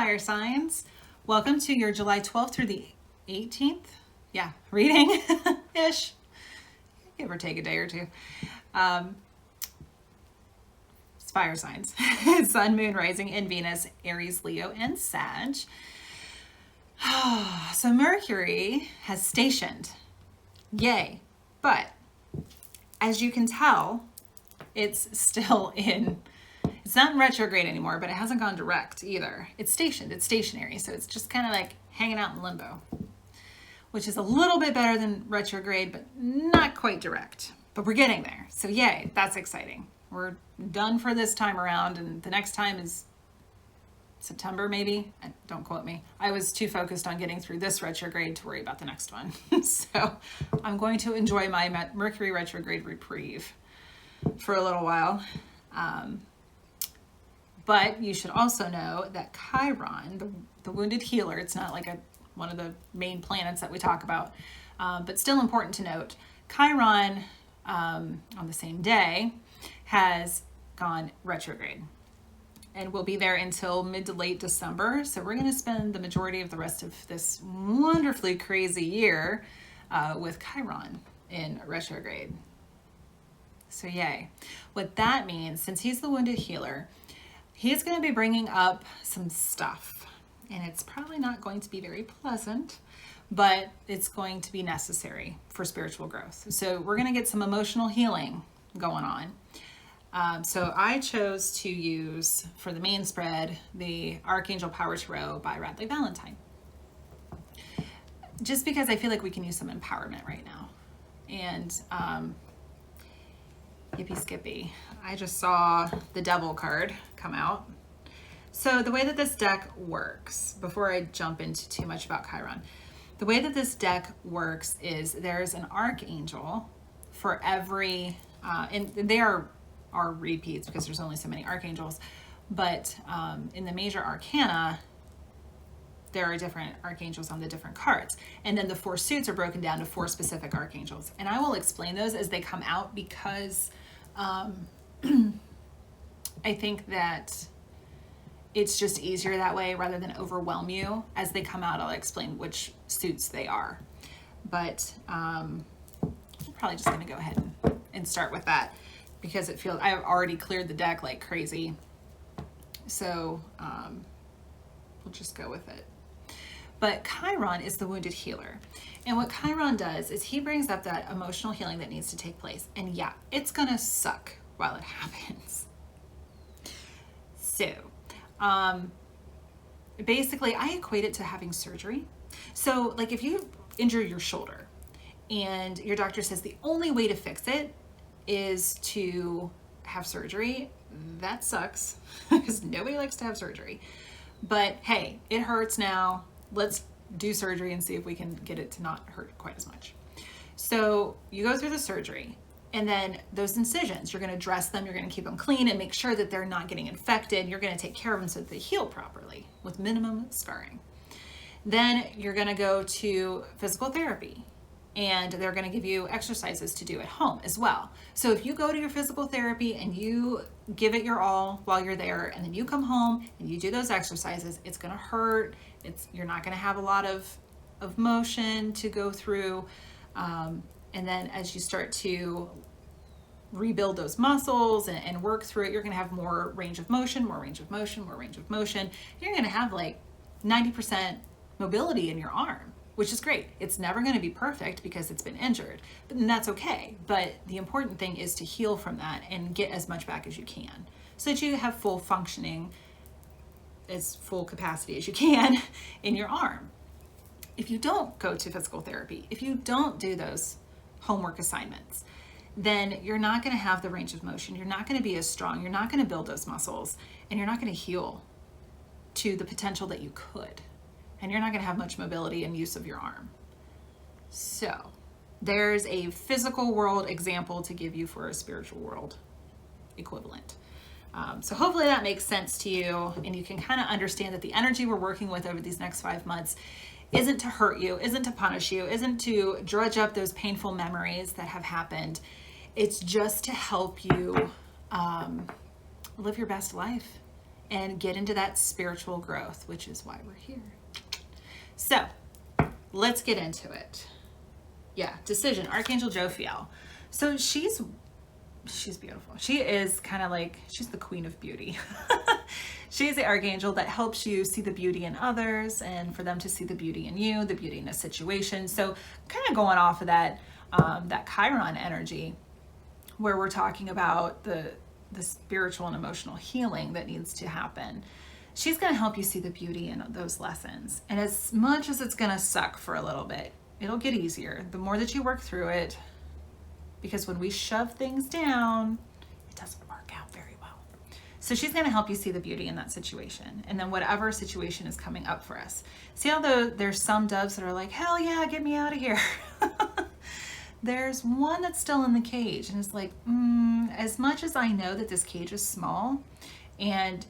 fire signs. Welcome to your July 12th through the 18th. Yeah, reading ish. Give or take a day or two. It's fire signs. Sun, moon, rising, and Venus, Aries, Leo, and Sag. So Mercury has stationed. Yay. But as you can tell, it's still in, it's not in retrograde anymore, but it hasn't gone direct either. It's stationed, it's stationary. So it's just kind of like hanging out in limbo, which is a little bit better than retrograde, but not quite direct. But we're getting there. So yay, that's exciting. We're done for this time around, and the next time is September maybe. Don't quote me. I was too focused on getting through this retrograde to worry about the next one. So I'm going to enjoy my Mercury retrograde reprieve for a little while. But you should also know that Chiron, the wounded healer, it's not like one of the main planets that we talk about, but still important to note, Chiron on the same day has gone retrograde and will be there until mid to late December. So we're going to spend the majority of the rest of this wonderfully crazy year with Chiron in retrograde. So yay. What that means, since he's the wounded healer, he's going to be bringing up some stuff, and it's probably not going to be very pleasant, but it's going to be necessary for spiritual growth. So we're going to get some emotional healing going on. So I chose to use, for the main spread, the Archangel Power Tarot by Radleigh Valentine. Just because I feel like we can use some empowerment right now. And yippee skippy, I just saw the Devil card come out. So the way that this deck works, before I jump into too much about Chiron, the way that this deck works is there's an Archangel for every, and they are repeats because there's only so many archangels, but in the major arcana there are different archangels on the different cards, and then the 4 suits are broken down to 4 specific archangels, and I will explain those as they come out because I think that it's just easier that way rather than overwhelm you. As they come out, I'll explain which suits they are, but I'm probably just going to go ahead and start with that, because it feels, I've already cleared the deck like crazy. So we'll just go with it. But Chiron is the wounded healer. And what Chiron does is he brings up that emotional healing that needs to take place. And yeah, it's gonna suck while it happens. So basically I equate it to having surgery. So like if you injure your shoulder and your doctor says the only way to fix it is to have surgery, that sucks because nobody likes to have surgery. But hey, it hurts now. Let's do surgery and see if we can get it to not hurt quite as much. So you go through the surgery, and then those incisions, you're going to dress them, you're going to keep them clean and make sure that they're not getting infected. You're going to take care of them so that they heal properly with minimum scarring. Then you're going to go to physical therapy, and they're going to give you exercises to do at home as well. So if you go to your physical therapy and you give it your all while you're there, and then you come home and you do those exercises, it's going to hurt. You're not going to have a lot of motion to go through. And then as you start to rebuild those muscles and work through it, you're going to have more range of motion, more range of motion, more range of motion. You're going to have like 90% mobility in your arm, which is great. It's never going to be perfect because it's been injured, but that's okay. But the important thing is to heal from that and get as much back as you can so that you have full functioning, as full capacity as you can in your arm. If you don't go to physical therapy, if you don't do those homework assignments, then you're not going to have the range of motion. You're not going to be as strong. You're not going to build those muscles, and you're not going to heal to the potential that you could. And you're not going to have much mobility and use of your arm. So there's a physical world example to give you for a spiritual world equivalent. So hopefully that makes sense to you, and you can kind of understand that the energy we're working with over these next 5 months isn't to hurt you, isn't to punish you, isn't to drudge up those painful memories that have happened. It's just to help you live your best life and get into that spiritual growth, which is why we're here. So let's get into it. Yeah, decision, Archangel Jophiel. So she's beautiful. She is kind of like, she's the queen of beauty. She's the archangel that helps you see the beauty in others and for them to see the beauty in you, the beauty in a situation. So kind of going off of that, that Chiron energy, where we're talking about the spiritual and emotional healing that needs to happen. She's going to help you see the beauty in those lessons. And as much as it's going to suck for a little bit, it'll get easier the more that you work through it. Because when we shove things down, it doesn't work out very well. So she's going to help you see the beauty in that situation. And then whatever situation is coming up for us. See how there's some doves that are like, hell yeah, get me out of here. There's one that's still in the cage and it's like, as much as I know that this cage is small and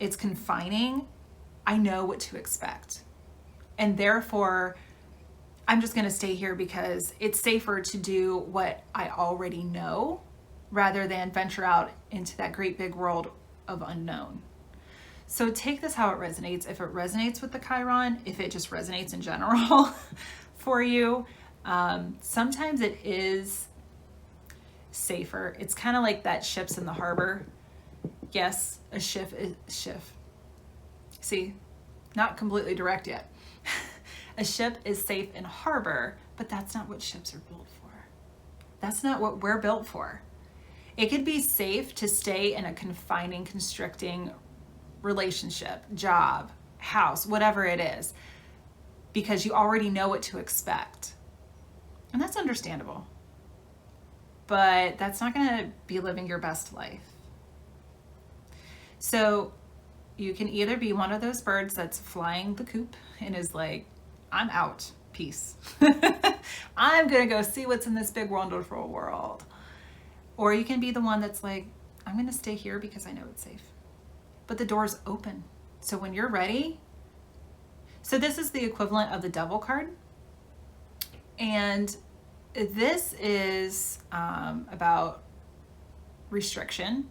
it's confining, I know what to expect. And therefore, I'm just going to stay here because it's safer to do what I already know rather than venture out into that great big world of unknown. So take this how it resonates. If it resonates with the Chiron, if it just resonates in general for you, sometimes it is safer. It's kind of like that ships in the harbor. Yes, a ship is See, not completely direct yet. A ship is safe in harbor, but that's not what ships are built for. That's not what we're built for. It could be safe to stay in a confining, constricting relationship, job, house, whatever it is, because you already know what to expect. And that's understandable. But that's not going to be living your best life. So you can either be one of those birds that's flying the coop and is like, I'm out, peace. I'm going to go see what's in this big wonderful world. Or you can be the one that's like, I'm going to stay here because I know it's safe. But the door's open. So when you're ready, so this is the equivalent of the Devil card. And this is about restriction.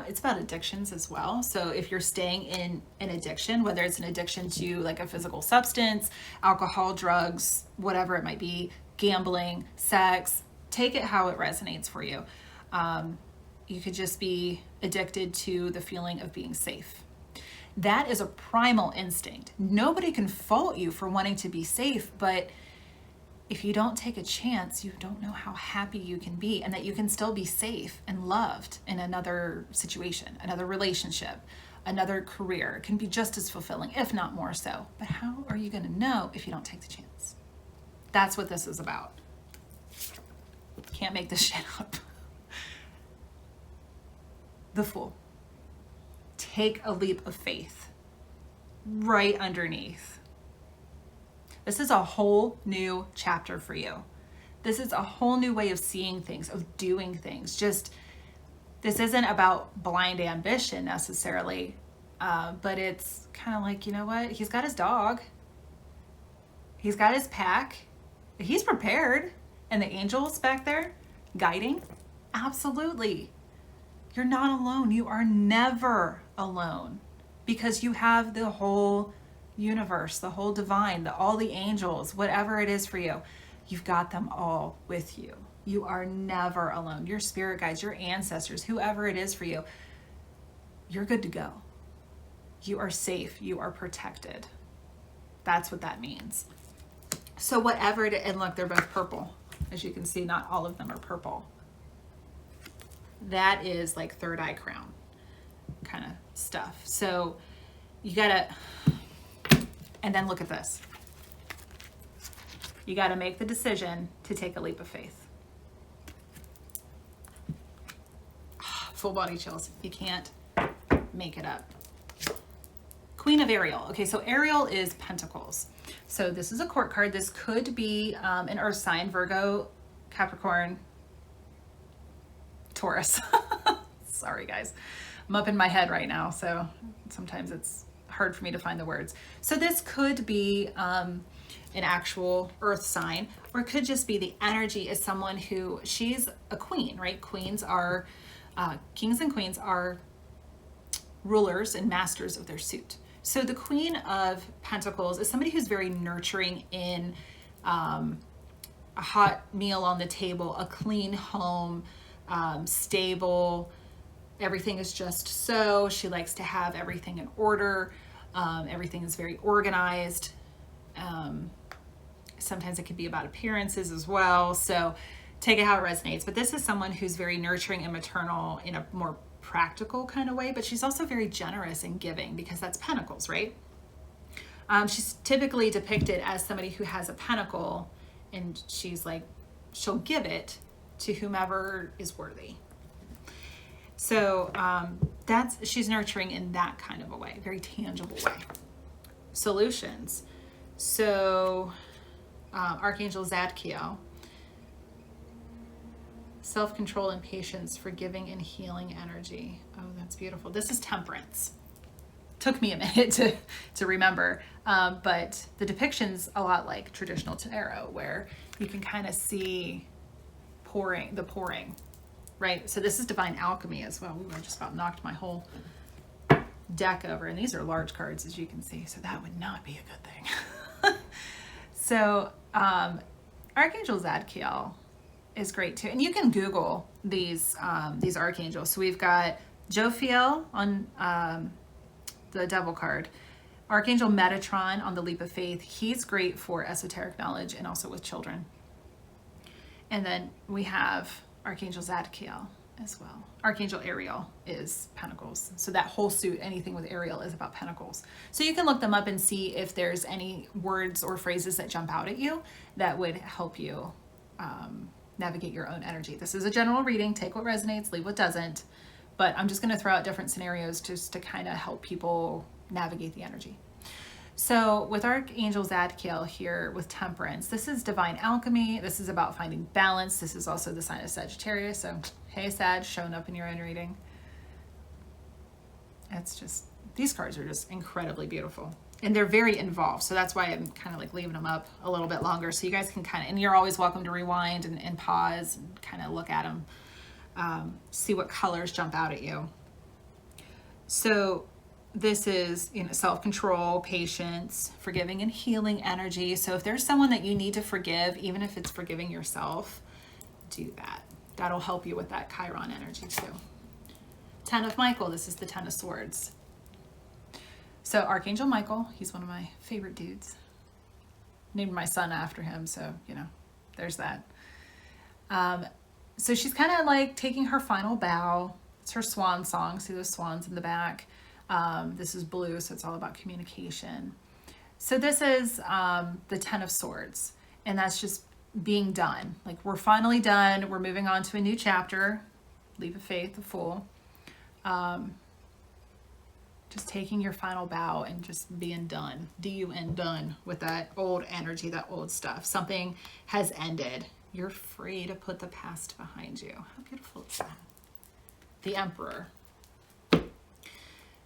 It's about addictions as well. So if you're staying in an addiction, whether it's an addiction to like a physical substance, alcohol, drugs, whatever it might be, gambling, sex, take it how it resonates for you. You could just be addicted to the feeling of being safe. That is a primal instinct. Nobody can fault you for wanting to be safe, but if you don't take a chance, you don't know how happy you can be and that you can still be safe and loved in another situation, another relationship, another career. It can be just as fulfilling, if not more so. But how are you going to know if you don't take the chance? That's what this is about. Can't make this shit up. The Fool. Take a leap of faith. Right underneath. This is a whole new chapter for you. This is a whole new way of seeing things, of doing things. Just, this isn't about blind ambition necessarily, but it's kind of like, you know what? He's got his dog. He's got his pack. He's prepared. And the angels back there guiding? Absolutely. You're not alone. You are never alone because you have the whole universe, the whole divine, all the angels, whatever it is for you. You've got them all with you. You are never alone. Your spirit guides, your ancestors, whoever it is for you, you're good to go. You are safe. You are protected. That's what that means. So whatever it is, and look, they're both purple. As you can see, not all of them are purple. That is like third eye crown kind of stuff. So you gotta, and then look at this. You gotta make the decision to take a leap of faith. Full body chills. You can't make it up. Queen of Ariel. Okay, so Ariel is Pentacles. So this is a court card. This could be an earth sign, Virgo, Capricorn, Taurus. Sorry guys, I'm up in my head right now, so sometimes it's hard for me to find the words. So this could be an actual earth sign, or it could just be the energy is someone who, she's a queen, right? Queens are, kings and queens are rulers and masters of their suit. So the Queen of Pentacles is somebody who's very nurturing in a hot meal on the table, a clean home, stable. Everything is just so. She likes to have everything in order. Everything is very organized. Sometimes it could be about appearances as well. So take it how it resonates. But this is someone who's very nurturing and maternal in a more practical kind of way, but she's also very generous and giving because that's pentacles, right? She's typically depicted as somebody who has a pentacle and she's like, she'll give it to whomever is worthy. So she's nurturing in that kind of a way, very tangible way. Solutions. So Archangel Zadkiel, self-control and patience, forgiving and healing energy. Oh, that's beautiful. This is temperance. Took me a minute to remember, but the depiction's a lot like traditional tarot, where you can kind of see the pouring, right? So this is divine alchemy as well. Ooh, I just about knocked my whole deck over, and these are large cards, as you can see, so that would not be a good thing. So Archangel Zadkiel is great too, and you can Google these archangels. So we've got Jophiel on the Devil card, Archangel Metatron on the Leap of Faith. He's great for esoteric knowledge and also with children. And then we have Archangel Zadkiel as well. Archangel Ariel is Pentacles. So that whole suit, anything with Ariel, is about Pentacles. So you can look them up and see if there's any words or phrases that jump out at you that would help you navigate your own energy. This is a general reading. Take what resonates, leave what doesn't. But I'm just going to throw out different scenarios just to kind of help people navigate the energy. So with Archangel Zadkiel here with Temperance, this is divine alchemy. This is about finding balance. This is also the sign of Sagittarius. So hey, Sag, showing up in your own reading. It's just, these cards are just incredibly beautiful. And they're very involved. So that's why I'm kind of like leaving them up a little bit longer. So you guys can kind of, and you're always welcome to rewind and pause and kind of look at them. See what colors jump out at you. So this is, self-control, patience, forgiving and healing energy. So if there's someone that you need to forgive, even if it's forgiving yourself, do that. That'll help you with that Chiron energy too. 10 of Michael, this is the 10 of Swords. So Archangel Michael, he's one of my favorite dudes. Named my son after him, so, there's that. So she's kind of like taking her final bow. It's her swan song. See those swans in the back? This is blue, so it's all about communication. So this is the 10 of Swords, and that's just being done. Like, we're finally done. We're moving on to a new chapter. Leap of Faith, the Fool. Just taking your final bow and just being done. D-U-N, done with that old energy, that old stuff. Something has ended. You're free to put the past behind you. How beautiful is that? The Emperor.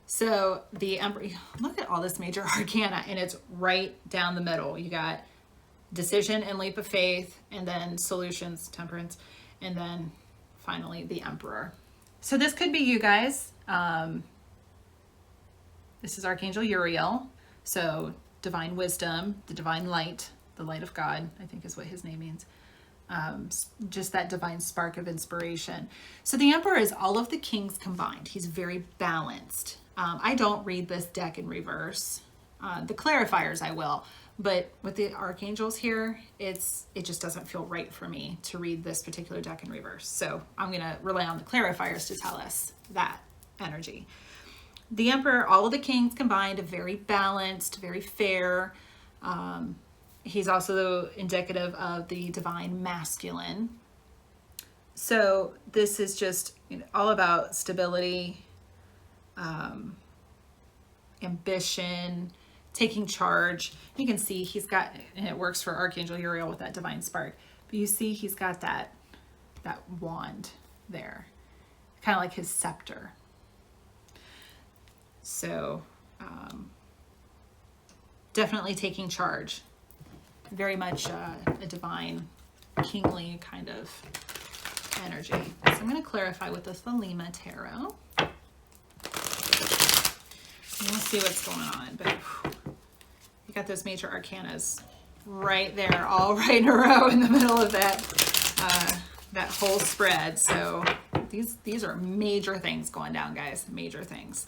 So the Emperor, look at all this major arcana, and it's right down the middle. You got decision and leap of faith, and then solutions, temperance, and then finally the Emperor. So this could be you guys. This is Archangel Uriel. So divine wisdom, the divine light, the light of God, I think is what his name means. Just that divine spark of inspiration. So the Emperor is all of the kings combined. He's very balanced. I don't read this deck in reverse. The clarifiers I will, but with the archangels here, it just doesn't feel right for me to read this particular deck in reverse. So I'm going to rely on the clarifiers to tell us that energy. The Emperor, all of the kings combined, very balanced, very fair. He's also indicative of the divine masculine. So this is just all about stability, ambition, taking charge. You can see he's got, and it works for Archangel Uriel with that divine spark, but you see he's got that wand there, kind of like his scepter. So definitely taking charge. Very much a divine, kingly kind of energy. So I'm going to clarify with the Thelema Tarot. We'll see what's going on, but you got those major arcanas right there, all right in a row in the middle of that that whole spread. So these are major things going down, guys, major things.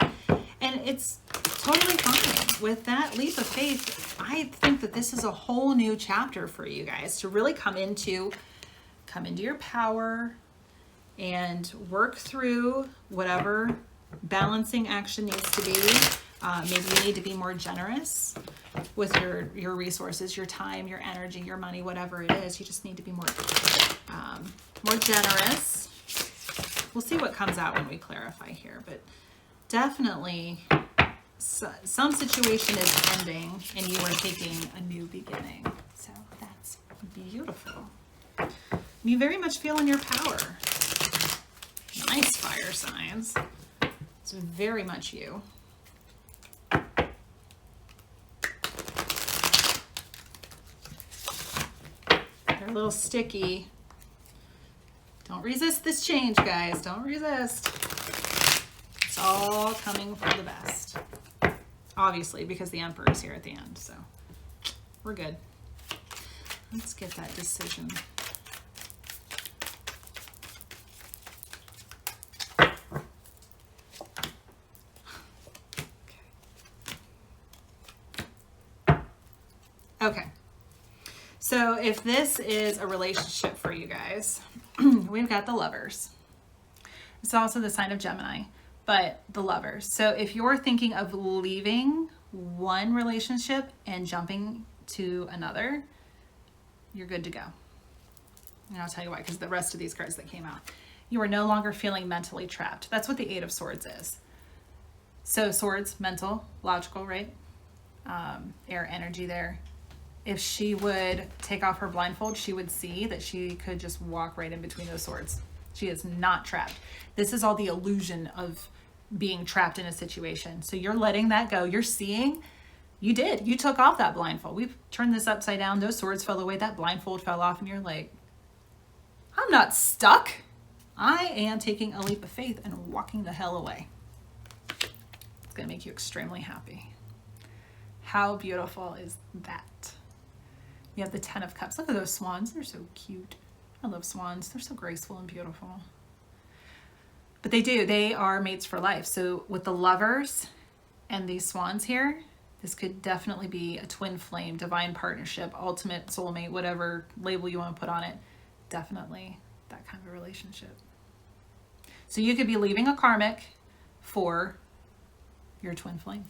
And it's totally fine. With that leap of faith, I think that this is a whole new chapter for you guys to really come into your power and work through whatever balancing action needs to be. Maybe you need to be more generous with your resources, your time, your energy, your money, whatever it is. You just need to be more generous. We'll see what comes out when we clarify here, but definitely some situation is ending and you are taking a new beginning. So that's beautiful. You very much feel in your power. Nice, fire signs. It's very much you. They're a little sticky. Don't resist this change, guys. Don't resist. It's all coming for the best. Obviously, because the Emperor is here at the end, so we're good. Let's get that decision. Okay, so if this is a relationship for you guys, we've got the Lovers. It's also the sign of Gemini, but the Lovers. So if you're thinking of leaving one relationship and jumping to another, you're good to go. And I'll tell you why, because the rest of these cards that came out. You are no longer feeling mentally trapped. That's what the Eight of Swords is. So swords, mental, logical, right? Air energy there. If she would take off her blindfold, she would see that she could just walk right in between those swords. She is not trapped. This is all the illusion of being trapped in a situation. So you're letting that go. You're seeing, you did. You took off that blindfold. We've turned this upside down. Those swords fell away. That blindfold fell off. And you're like, I'm not stuck. I am taking a leap of faith and walking the hell away. It's going to make you extremely happy. How beautiful is that? You have the Ten of Cups. Look at those swans. They're so cute. I love swans. They're so graceful and beautiful. But they are mates for life. So with the Lovers and these swans here, this could definitely be a twin flame, divine partnership, ultimate soulmate, whatever label you want to put on it. Definitely that kind of a relationship. So you could be leaving a karmic for your twin flame.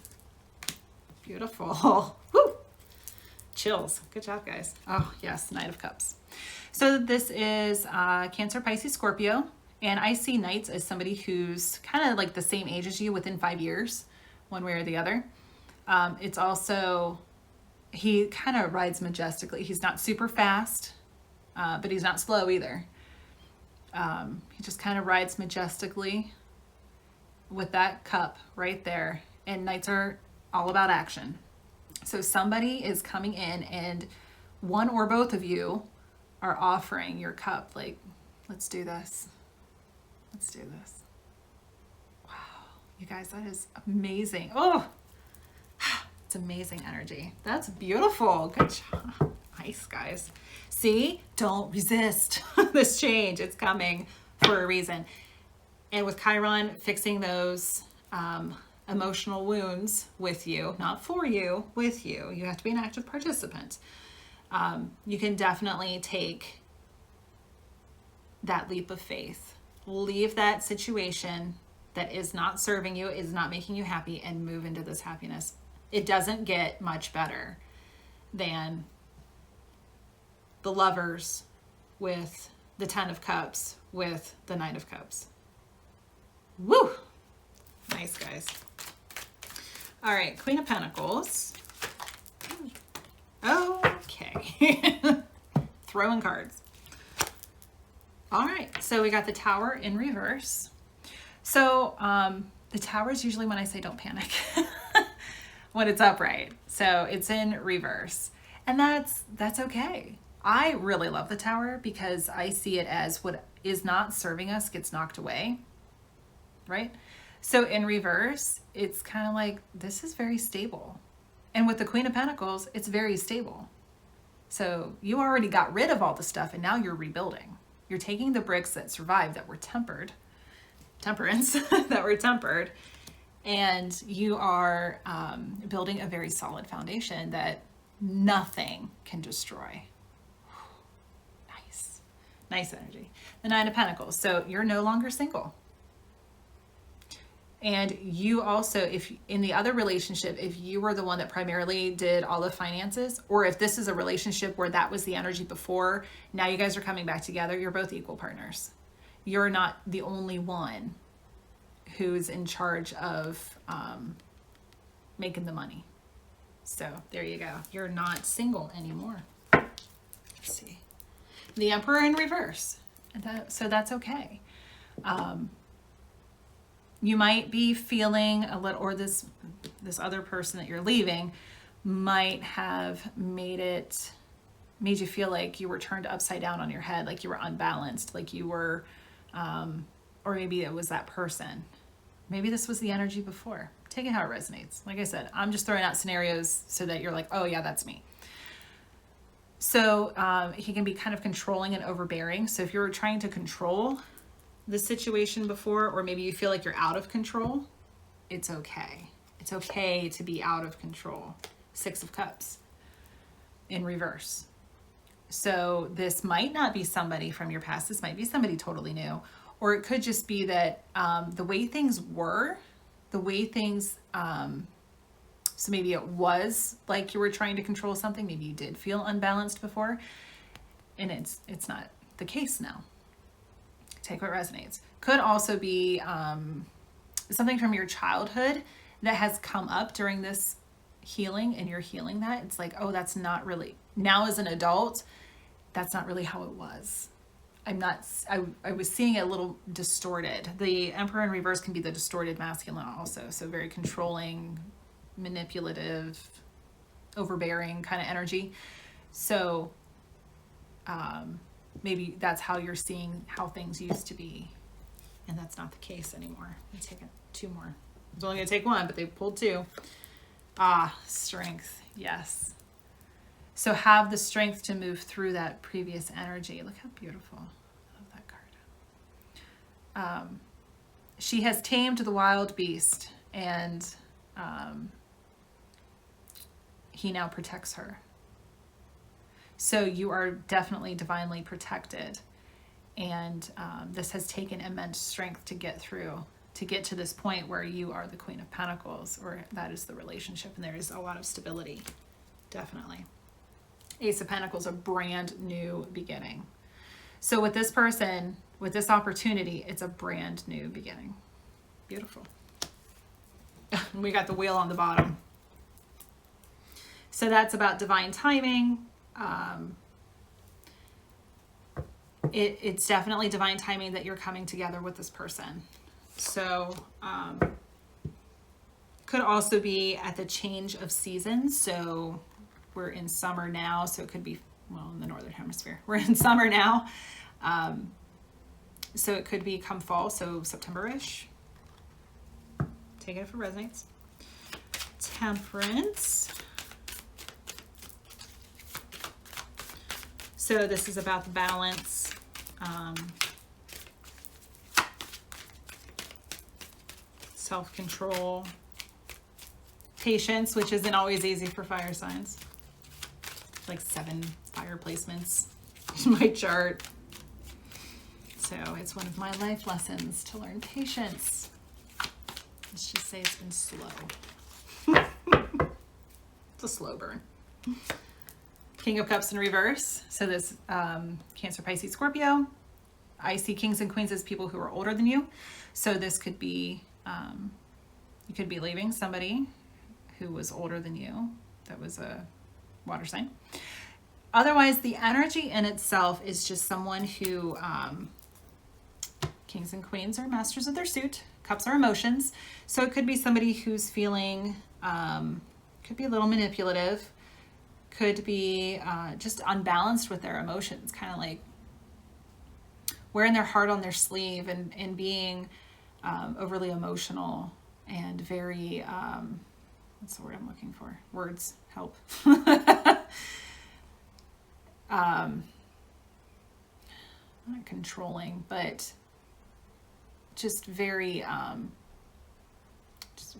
Beautiful. Woo! Chills. Good job, guys. Oh, yes, Knight of Cups. So this is Cancer, Pisces, Scorpio. And I see Knights as somebody who's kind of like the same age as you within 5 years, one way or the other. It's also, he kind of rides majestically. He's not super fast, but he's not slow either. He just kind of rides majestically with that cup right there. And Knights are all about action. So somebody is coming in and one or both of you are offering your cup. Like, let's do this. Let's do this. Wow. You guys, that is amazing. Oh, it's amazing energy. That's beautiful. Good job. Nice, guys. See, don't resist this change. It's coming for a reason. And with Chiron fixing those emotional wounds with you, not for you, with you. You have to be an active participant. You can definitely take that leap of faith. Leave that situation that is not serving you, is not making you happy, and move into this happiness. It doesn't get much better than the Lovers with the Ten of Cups with the Knight of Cups. Woo! Nice, guys. All right, Queen of Pentacles. Okay. Throwing cards. All right, so we got the Tower in reverse. So the Tower is usually when I say don't panic, when it's upright. So it's in reverse, and that's okay. I really love the Tower because I see it as what is not serving us gets knocked away, right? So in reverse, it's kind of like, this is very stable. And with the Queen of Pentacles, it's very stable. So you already got rid of all the stuff and now you're rebuilding. You're taking the bricks that survived, that were temperance, that were tempered, and you are building a very solid foundation that nothing can destroy. Nice. Nice energy. The Nine of Pentacles. So you're no longer single. And you also, if in the other relationship, if you were the one that primarily did all the finances, or if this is a relationship where that was the energy before, now you guys are coming back together, you're both equal partners. You're not the only one who's in charge of making the money. So there you go. You're not single anymore. Let's see. The Emperor in reverse. So that's okay. You might be feeling a little, or this other person that you're leaving might have made you feel like you were turned upside down on your head, like you were unbalanced, like you were, or maybe it was that person. Maybe this was the energy before. Take it how it resonates. Like I said, I'm just throwing out scenarios so that you're like, oh yeah, that's me. So he can be kind of controlling and overbearing. So if you were trying to control the situation before, or maybe you feel like you're out of control, it's okay. It's okay to be out of control. Six of Cups in reverse. So this might not be somebody from your past. This might be somebody totally new. Or it could just be that the way things were, so maybe it was like you were trying to control something. Maybe you did feel unbalanced before, and it's not the case now. Take what resonates. Could also be something from your childhood that has come up during this healing, and you're healing that. It's like, oh, that's not really, now as an adult, that's not really how it was. I was seeing it a little distorted. The Emperor in reverse can be the distorted masculine also. So very controlling, manipulative, overbearing kind of energy. So maybe that's how you're seeing how things used to be. And that's not the case anymore. Let me take two more. I was only going to take one, but they pulled two. Strength. Yes. So have the strength to move through that previous energy. Look how beautiful. I love that card. She has tamed the wild beast, and he now protects her. So you are definitely divinely protected. And this has taken immense strength to get through, to get to this point where you are the Queen of Pentacles, or that is the relationship, and there is a lot of stability. Definitely. Ace of Pentacles, a brand new beginning. So with this person, with this opportunity, it's a brand new beginning. Beautiful. We got the wheel on the bottom. So that's about divine timing. It's definitely divine timing that you're coming together with this person. So could also be at the change of seasons. So we're in summer now, so it could be, well, in the Northern Hemisphere. We're in summer now. So it could be come fall, so September-ish. Take it if it resonates. Temperance. So this is about the balance. Self-control. Patience, which isn't always easy for fire signs. Like 7 fire placements in my chart. So it's one of my life lessons to learn patience. Let's just say it's been slow. It's a slow burn. King of Cups in reverse. So this Cancer, Pisces, Scorpio. I see kings and queens as people who are older than you. So this could be, you could be leaving somebody who was older than you. That was a water sign. Otherwise, the energy in itself is just someone who, kings and queens are masters of their suit. Cups are emotions. So it could be somebody who's feeling, could be a little manipulative, could be just unbalanced with their emotions, kind of like wearing their heart on their sleeve and being overly emotional and very, what's the word I'm looking for? Words help. Not controlling, but just very, just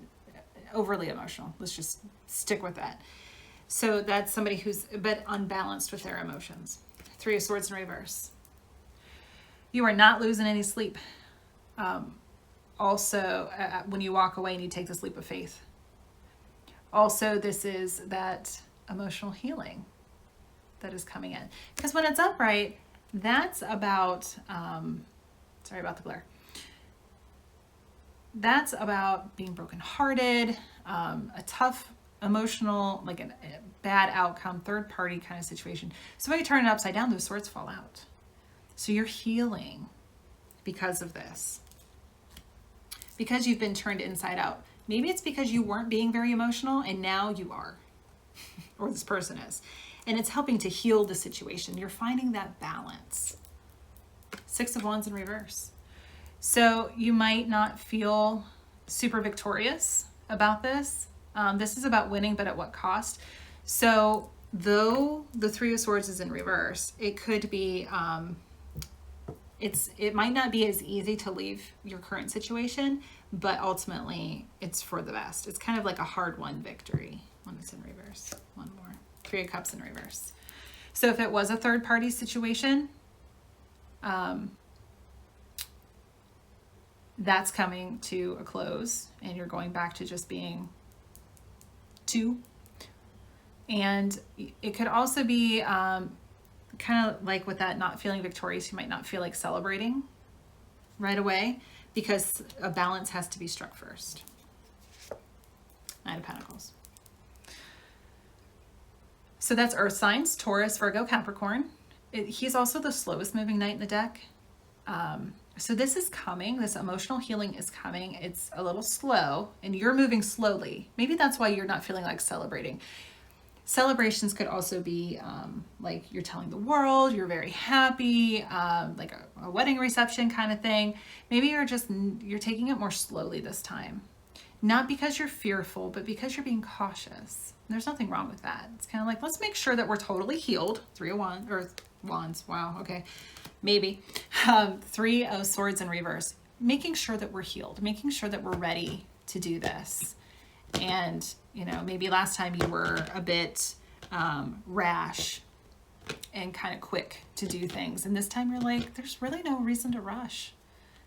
overly emotional. Let's just stick with that. So that's somebody who's a bit unbalanced with their emotions. Three of Swords in reverse. You are not losing any sleep. Also, when you walk away and you take this leap of faith. Also, this is that emotional healing that is coming in. Because when it's upright, that's about, sorry about the glare. That's about being brokenhearted, a tough emotional, like a bad outcome, third party kind of situation. So when you turn it upside down, those swords fall out. So you're healing because of this. Because you've been turned inside out. Maybe it's because you weren't being very emotional and now you are. Or this person is. And it's helping to heal the situation. You're finding that balance. Six of Wands in reverse. So you might not feel super victorious about this. This is about winning, but at what cost? So though the Three of Swords is in reverse, it could be, it might not be as easy to leave your current situation, but ultimately it's for the best. It's kind of like a hard-won victory when it's in reverse. One more. Three of Cups in reverse. So if it was a third-party situation, that's coming to a close and you're going back to just being two. And it could also be kind of like with that not feeling victorious, you might not feel like celebrating right away because a balance has to be struck first. Nine of Pentacles. So that's Earth signs, Taurus, Virgo, Capricorn. He's also the slowest moving knight in the deck. So this is coming. This emotional healing is coming. It's a little slow and you're moving slowly. Maybe that's why you're not feeling like celebrating. Celebrations could also be like you're telling the world, you're very happy, like a wedding reception kind of thing. Maybe you're taking it more slowly this time. Not because you're fearful, but because you're being cautious. There's nothing wrong with that. It's kind of like, let's make sure that we're totally healed. Three of Wands, or Wands, wow, okay. Maybe. Three of Swords in reverse. Making sure that we're healed. Making sure that we're ready to do this. And, you know, maybe last time you were a bit rash and kind of quick to do things. And this time you're like, there's really no reason to rush.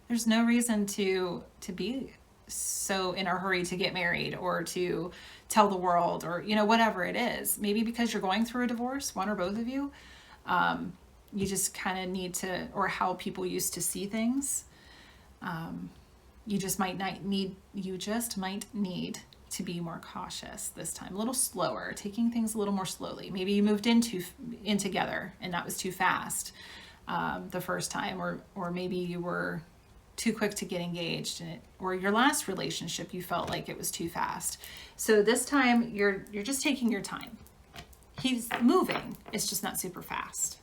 There's no reason to be so in a hurry to get married or to tell the world or, you know, whatever it is. Maybe because you're going through a divorce, one or both of you. You just kind of need to, or how people used to see things. You just might need to be more cautious this time, a little slower, taking things a little more slowly. Maybe you moved in together and that was too fast the first time, or maybe you were too quick to get engaged, or your last relationship you felt like it was too fast. So this time you're just taking your time. He's moving, it's just not super fast.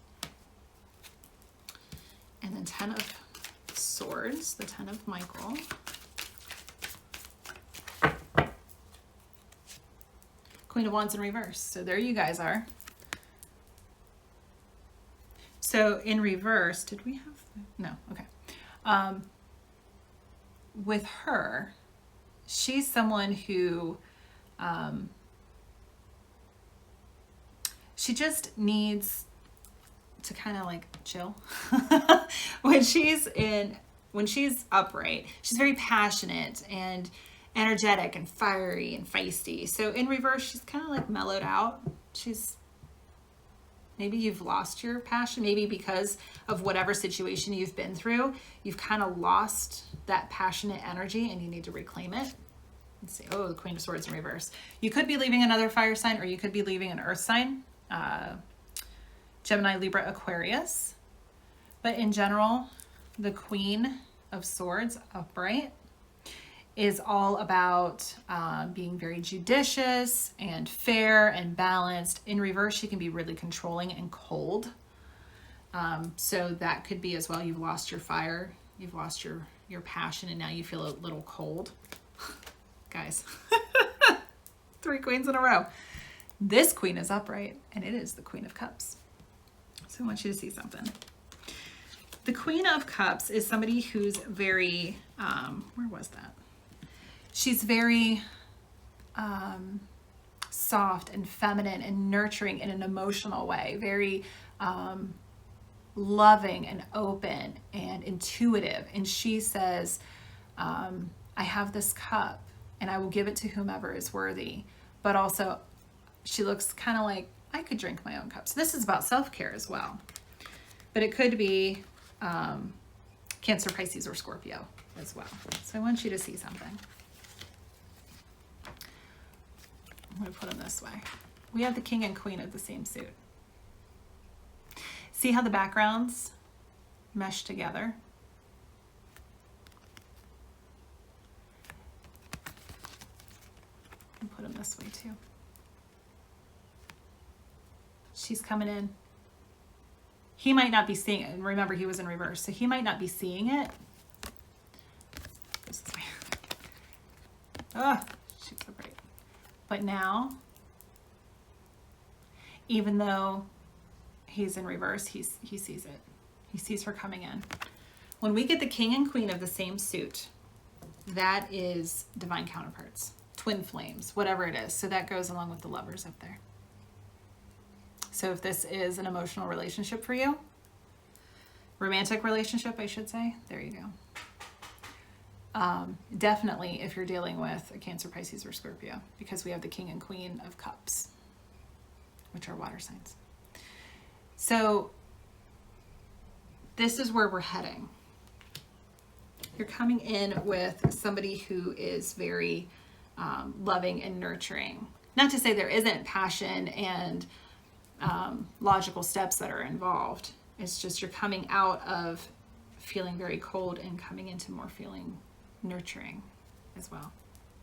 And then 10 of Swords, the 10 of Michael. Queen of Wands in reverse. So there you guys are. So in reverse, did we have, no, okay. With her, she's someone who, she just needs to kind of like chill. when she's upright, she's very passionate and energetic and fiery and feisty. So in reverse, she's kind of like mellowed out. Maybe you've lost your passion, maybe because of whatever situation you've been through, you've kind of lost that passionate energy and you need to reclaim it. Let's see. Oh, the Queen of Swords in reverse. You could be leaving another fire sign or you could be leaving an earth sign. Gemini, Libra, Aquarius. But in general, the Queen of Swords upright is all about being very judicious and fair and balanced. In reverse, she can be really controlling and cold. So that could be as well. You've lost your fire. You've lost your your passion and now you feel a little cold. Guys, 3 queens in a row. This queen is upright and it is the Queen of Cups. So I want you to see something. The Queen of Cups is somebody who's very, where was that? She's very soft and feminine and nurturing in an emotional way, very loving and open and intuitive. And she says, I have this cup and I will give it to whomever is worthy. But also she looks kind of like, I could drink my own cup. So this is about self-care as well. But it could be Cancer, Pisces, or Scorpio as well. So I want you to see something. I'm going to put them this way. We have the King and Queen of the same suit. See how the backgrounds mesh together? I'll put them this way too. She's coming in. He might not be seeing it. And remember, he was in reverse, so he might not be seeing it. This is my... Oh, she's so bright. But now, even though he's in reverse, he sees it. He sees her coming in. When we get the King and Queen of the same suit, that is divine counterparts, twin flames, whatever it is. So that goes along with the Lovers up there. So if this is an emotional relationship for you, romantic relationship, I should say, there you go. Definitely if you're dealing with a Cancer, Pisces, or Scorpio, because we have the King and Queen of Cups, which are water signs. So this is where we're heading. You're coming in with somebody who is very loving and nurturing. Not to say there isn't passion and logical steps that are involved. It's just you're coming out of feeling very cold and coming into more feeling nurturing as well.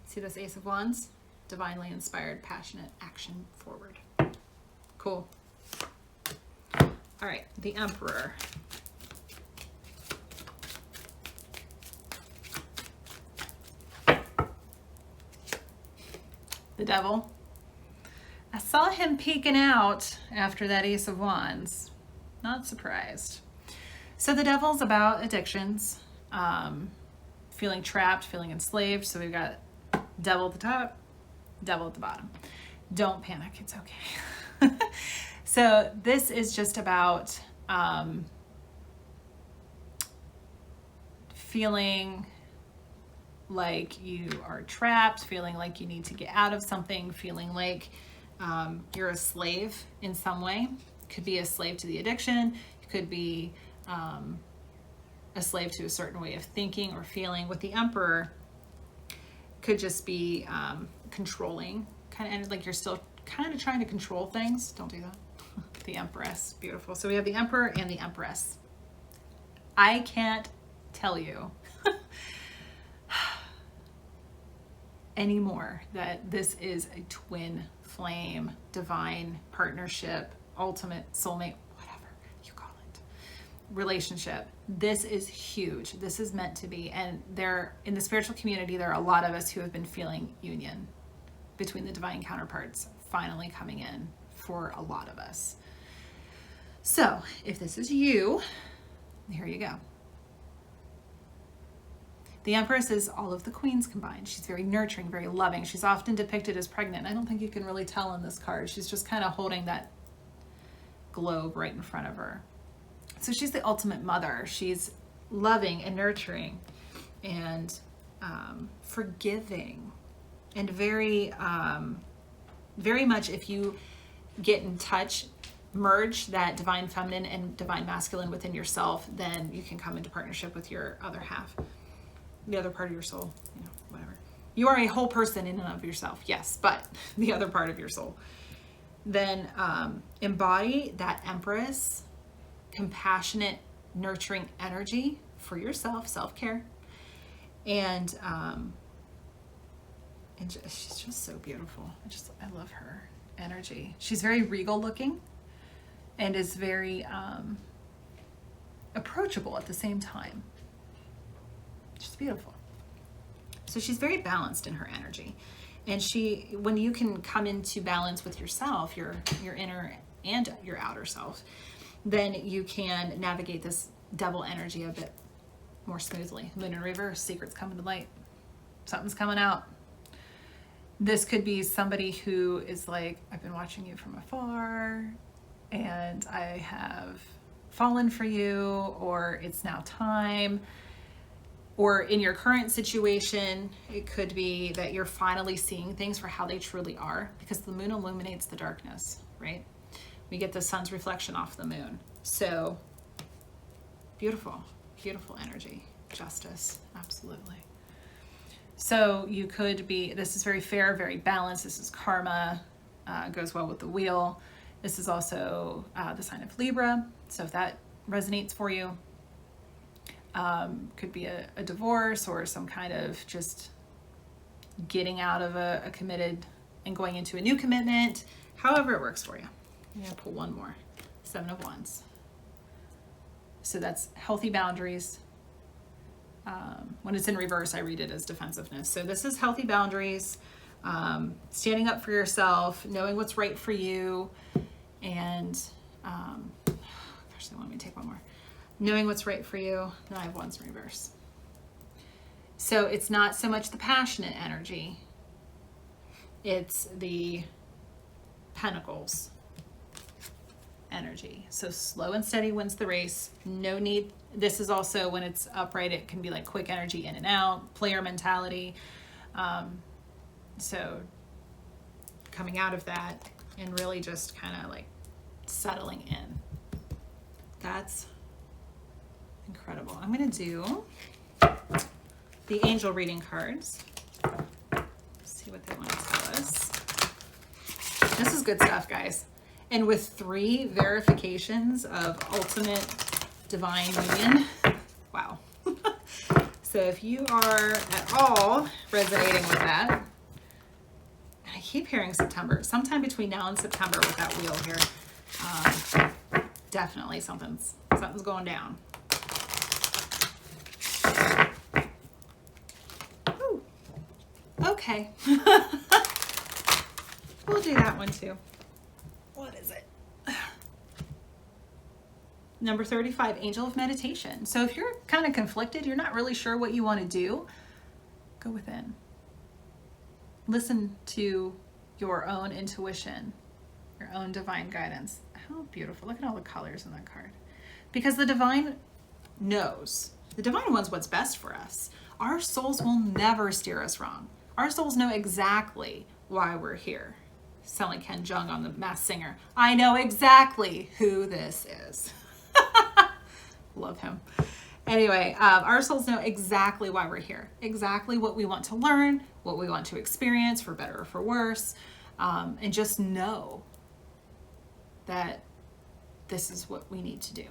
See this Ace of Wands? Divinely inspired, passionate, action forward. Cool. All right, the Emperor. The Devil. I saw him peeking out after that Ace of Wands. Not surprised. So the Devil's about addictions, feeling trapped, feeling enslaved. So we've got Devil at the top, Devil at the bottom. Don't panic, it's okay. So this is just about feeling like you are trapped, feeling like you need to get out of something, feeling like you're a slave in some way. Could be a slave to the addiction. You could be a slave to a certain way of thinking or feeling. With the Emperor, could just be controlling, kind of like you're still kind of trying to control things. Don't do that. The Empress, beautiful. So we have the Emperor and the Empress. I can't tell you anymore that this is a twin flame, divine partnership, ultimate soulmate, whatever you call it, relationship. This is huge. This is meant to be. And there, in the spiritual community, there are a lot of us who have been feeling union between the divine counterparts finally coming in for a lot of us. So if this is you, here you go. The Empress is all of the queens combined. She's very nurturing, very loving. She's often depicted as pregnant. I don't think you can really tell on this card. She's just kind of holding that globe right in front of her. So she's the ultimate mother. She's loving and nurturing and forgiving and very, very much, if you get in touch, merge that divine feminine and divine masculine within yourself, then you can come into partnership with your other half. The other part of your soul, you know, whatever. You are a whole person in and of yourself, yes, but the other part of your soul. Then embody that Empress, compassionate, nurturing energy for yourself, self-care. And she's just so beautiful. I love her energy. She's very regal looking and is very approachable at the same time. She's beautiful. So she's very balanced in her energy. And when you can come into balance with yourself, your inner and your outer self, then you can navigate this double energy a bit more smoothly. Moon in reverse, secrets coming to light. Something's coming out. This could be somebody who is like, I've been watching you from afar and I have fallen for you, or it's now time. Or in your current situation, it could be that you're finally seeing things for how they truly are, because the moon illuminates the darkness, right? We get the sun's reflection off the moon. So beautiful, beautiful energy. Justice, absolutely. So you could be, this is very fair, very balanced. This is karma, goes well with the wheel. This is also the sign of Libra. So if that resonates for you, could be a divorce or some kind of just getting out of a committed and going into a new commitment, however it works for you. I'm going to pull one more. 7 of Wands. So that's healthy boundaries. When it's in reverse, I read it as defensiveness. So this is healthy boundaries, standing up for yourself, knowing what's right for you, and gosh, they want me to take one more. Knowing what's right for you. Then I have Wands in reverse. So it's not so much the passionate energy, it's the Pentacles energy. So slow and steady wins the race. No need. This is also when it's upright, it can be like quick energy in and out, player mentality. So coming out of that and really just kind of like settling in. That's incredible. I'm going to do the angel reading cards. See what they want to tell us. This is good stuff, guys. And with 3 verifications of ultimate divine union. Wow. So if you are at all resonating with that, I keep hearing September, sometime between now and September with that wheel here, definitely something's going down. Ooh. Okay. We'll do that one too. What is it? Number 35, Angel of Meditation. So if you're kind of conflicted, you're not really sure what you want to do, go within. Listen to your own intuition, your own divine guidance. How beautiful. Look at all the colors in that card. Because the divine knows. The divine wants what's best for us. Our souls will never steer us wrong. Our souls know exactly why we're here. Sound like Ken Jeong on The Masked Singer. I know exactly who this is. Love him. Anyway, our souls know exactly why we're here. Exactly what we want to learn, what we want to experience, for better or for worse. And just know that this is what we need to do.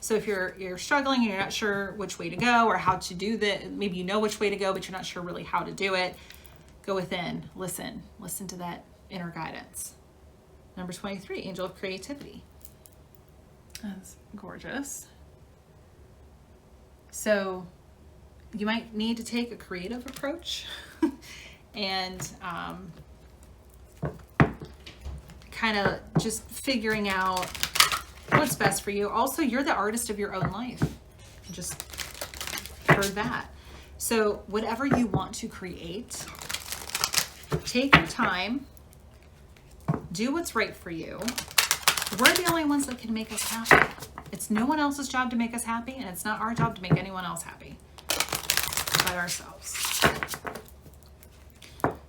So if you're struggling and you're not sure which way to go or how to do that, maybe you know which way to go, but you're not sure really how to do it, go within, listen to that inner guidance. Number 23, Angel of Creativity. That's gorgeous. So you might need to take a creative approach and kind of just figuring out what's best for you. Also, you're the artist of your own life. I just heard that. So whatever you want to create, take your time, do what's right for you. We're the only ones that can make us happy. It's no one else's job to make us happy, and it's not our job to make anyone else happy but ourselves.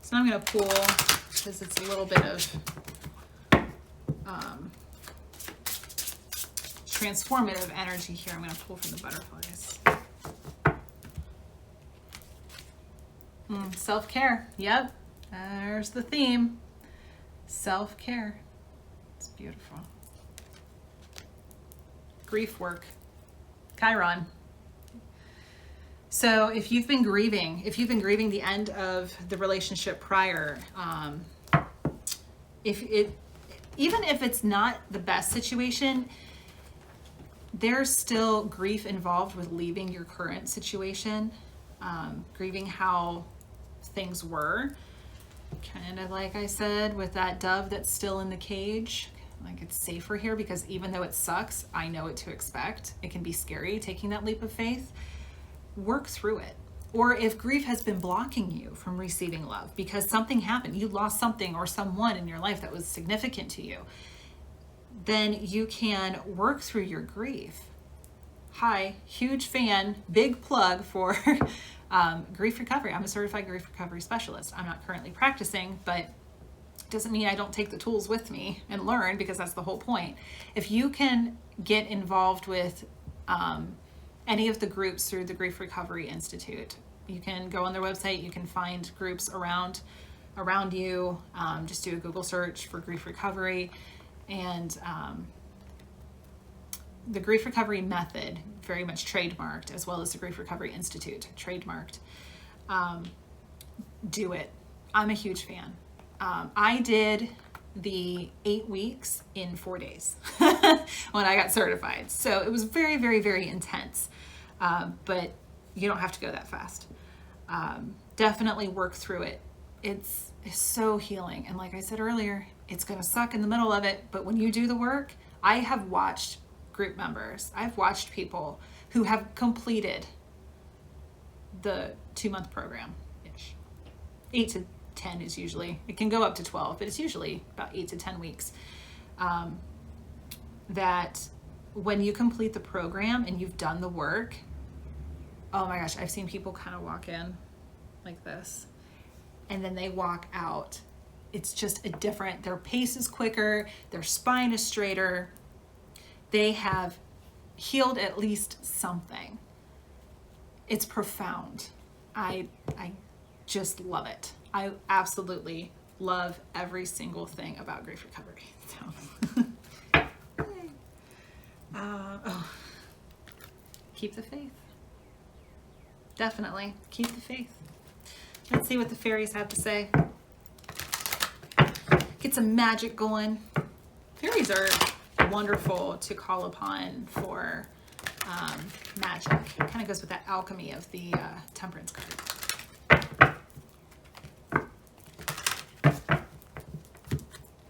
So I'm going to pull, because it's a little bit of transformative energy here. I'm going to pull from the butterflies. Self-care. Yep. There's the theme. Self-care. It's beautiful. Grief work. Chiron. So if you've been grieving the end of the relationship prior, even if it's not the best situation, there's still grief involved with leaving your current situation, grieving how things were. Kind of like I said, with that dove that's still in the cage, like it's safer here because even though it sucks, I know what to expect. It can be scary taking that leap of faith. Work through it. Or if grief has been blocking you from receiving love because something happened, you lost something or someone in your life that was significant to you, then you can work through your grief. Hi, huge fan, big plug for grief recovery. I'm a certified grief recovery specialist. I'm not currently practicing, but it doesn't mean I don't take the tools with me and learn, because that's the whole point. If you can get involved with any of the groups through the Grief Recovery Institute, you can go on their website, you can find groups around you. Just do a Google search for grief recovery, and the grief recovery method, very much trademarked, as well as the Grief Recovery Institute, trademarked. Do it. I'm a huge fan. I did the 8 weeks in 4 days when I got certified. So it was very, very, very intense. But you don't have to go that fast. Definitely work through it. It's so healing. And like I said earlier, it's going to suck in the middle of it. But when you do the work, I have watched group members, I've watched people who have completed the 2-month program-ish. 8 to 10 is usually, it can go up to 12, but it's usually about 8 to 10 weeks. That when you complete the program and you've done the work, oh my gosh, I've seen people kind of walk in like this, and then they walk out. It's just a different, their pace is quicker, their spine is straighter. They have healed at least something. It's profound. I just love it. I absolutely love every single thing about grief recovery. So, keep the faith. Definitely keep the faith. Let's see what the fairies have to say. Get some magic going. Fairies are wonderful to call upon for magic. It kind of goes with that alchemy of the temperance card.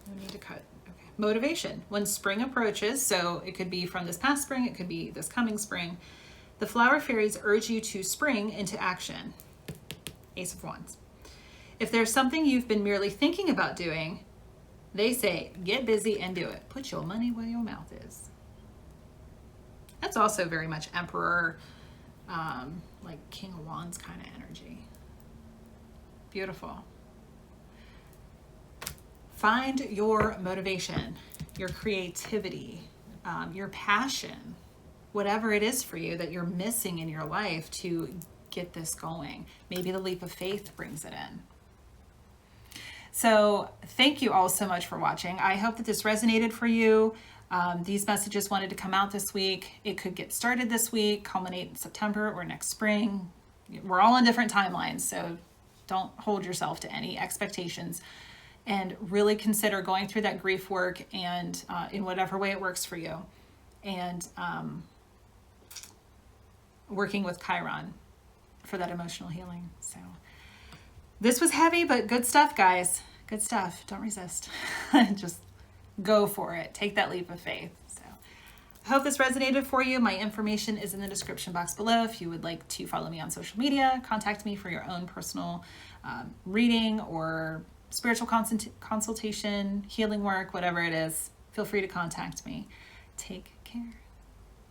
No need to cut. Okay. Motivation. When spring approaches, so it could be from this past spring, it could be this coming spring, the flower fairies urge you to spring into action. Ace of Wands. If there's something you've been merely thinking about doing, they say, get busy and do it. Put your money where your mouth is. That's also very much Emperor, like King of Wands kind of energy. Beautiful. Find your motivation, your creativity, your passion, whatever it is for you that you're missing in your life to get this going. Maybe the leap of faith brings it in. So thank you all so much for watching. I hope that this resonated for you. These messages wanted to come out this week. It could get started this week, culminate in September or next spring. We're all on different timelines, so don't hold yourself to any expectations, and really consider going through that grief work, and in whatever way it works for you, and working with Chiron for that emotional healing. So this was heavy, but good stuff, guys. Good stuff. Don't resist. Just go for it. Take that leap of faith. So I hope this resonated for you. My information is in the description box below. If you would like to follow me on social media, contact me for your own personal reading or spiritual consultation, healing work, whatever it is, feel free to contact me. Take care.